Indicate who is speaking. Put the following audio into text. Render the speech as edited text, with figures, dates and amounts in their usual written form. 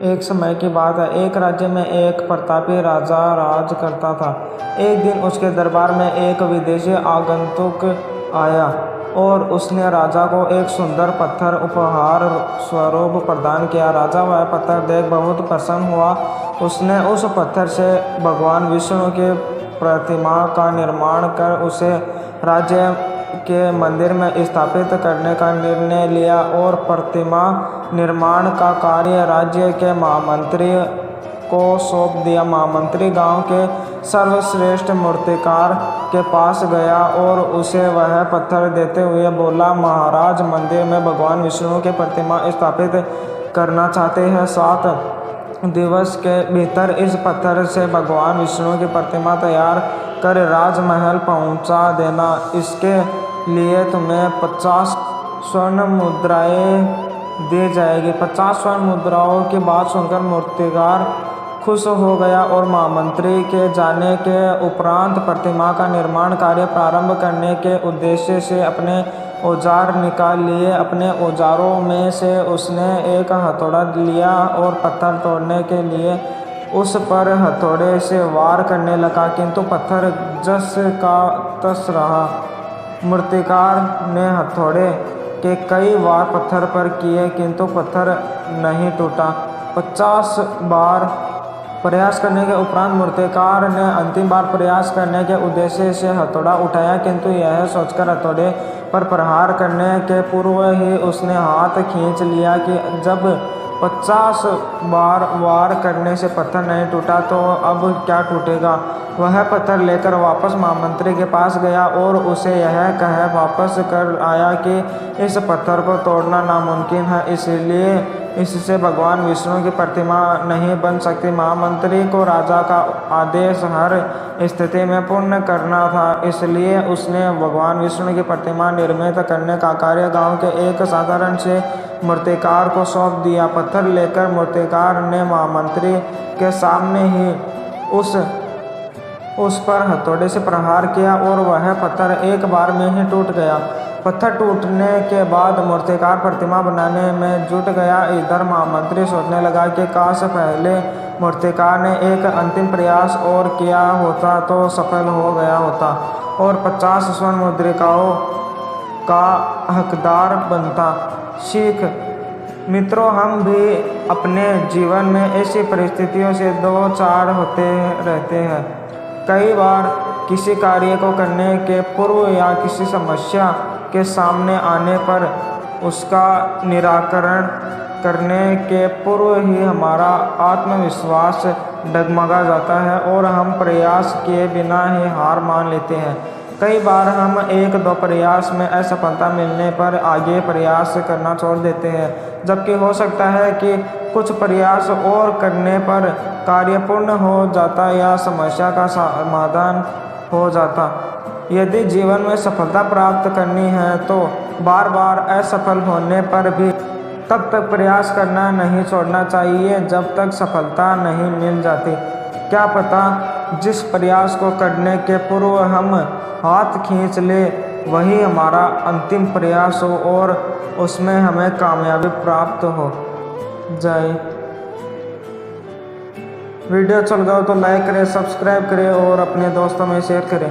Speaker 1: एक समय की बात है, एक राज्य में एक प्रतापी राजा राज करता था। एक दिन उसके दरबार में एक विदेशी आगंतुक आया और उसने राजा को एक सुंदर पत्थर उपहार स्वरूप प्रदान किया। राजा वह पत्थर देख बहुत प्रसन्न हुआ। उसने उस पत्थर से भगवान विष्णु की प्रतिमा का निर्माण कर उसे राज्य के मंदिर में स्थापित करने का निर्णय लिया और प्रतिमा निर्माण का कार्य राज्य के महामंत्री को सौंप दिया। महामंत्री गांव के सर्वश्रेष्ठ मूर्तिकार के पास गया और उसे वह पत्थर देते हुए बोला, महाराज, मंदिर में भगवान विष्णु की प्रतिमा स्थापित करना चाहते हैं। 7 दिवस के भीतर इस पत्थर से भगवान विष्णु की प्रतिमा तैयार कर राजमहल पहुंचा देना। इसके लिए तुम्हें 50 स्वर्ण मुद्राएं दी जाएगी। 50 स्वर्ण मुद्राओं की बात सुनकर मूर्तिकार खुश हो गया और महामंत्री के जाने के उपरांत प्रतिमा का निर्माण कार्य प्रारंभ करने के उद्देश्य से अपने औजार निकाल लिए। अपने औजारों में से उसने एक हथौड़ा लिया और पत्थर तोड़ने के लिए उस पर हथौड़े से वार करने लगा, किंतु पत्थर जस का तस रहा। मूर्तिकार ने हथौड़े के कई वार पत्थर पर किए, किंतु पत्थर नहीं टूटा। 50 बार प्रयास करने के उपरांत मूर्तिकार ने अंतिम बार प्रयास करने के उद्देश्य से हथौड़ा उठाया, किंतु यह सोचकर हथौड़े पर प्रहार करने के पूर्व ही उसने हाथ खींच लिया कि जब 50 बार वार करने से पत्थर नहीं टूटा तो अब क्या टूटेगा। वह पत्थर लेकर वापस महामंत्री के पास गया और उसे यह कह वापस कर आया कि इस पत्थर को तोड़ना नामुमकिन है, इसलिए इससे भगवान विष्णु की प्रतिमा नहीं बन सकती। महामंत्री को राजा का आदेश हर स्थिति में पूर्ण करना था, इसलिए उसने भगवान विष्णु की प्रतिमा निर्मित करने का कार्य गांव के एक साधारण से मूर्तिकार को सौंप दिया। पत्थर लेकर मूर्तिकार ने महामंत्री के सामने ही उस पर हथौड़े से प्रहार किया और वह पत्थर एक बार में ही टूट गया। पत्थर टूटने के बाद मूर्तिकार प्रतिमा बनाने में जुट गया। इधर महामंत्री सोचने लगा कि काश पहले मूर्तिकार ने एक अंतिम प्रयास और किया होता तो सफल हो गया होता और 50 स्वर्ण मुद्रिकाओं का हकदार बनता। सीख मित्रों, हम भी अपने जीवन में ऐसी परिस्थितियों से दो चार होते रहते हैं। कई बार किसी कार्य को करने के पूर्व या किसी समस्या के सामने आने पर उसका निराकरण करने के पूर्व ही हमारा आत्मविश्वास डगमगा जाता है और हम प्रयास किए बिना ही हार मान लेते हैं। कई बार हम 1-2 प्रयास में असफलता मिलने पर आगे प्रयास करना छोड़ देते हैं, जबकि हो सकता है कि कुछ प्रयास और करने पर कार्य पूर्ण हो जाता या समस्या का समाधान हो जाता। यदि जीवन में सफलता प्राप्त करनी है तो बार बार असफल होने पर भी तब तक प्रयास करना नहीं छोड़ना चाहिए जब तक सफलता नहीं मिल जाती। क्या पता जिस प्रयास को करने के पूर्व हम हाथ खींच ले वही हमारा अंतिम प्रयास हो और उसमें हमें कामयाबी प्राप्त हो जाए। वीडियो अच्छा लगा हो तो लाइक करें, सब्सक्राइब करें और अपने दोस्तों में शेयर करें।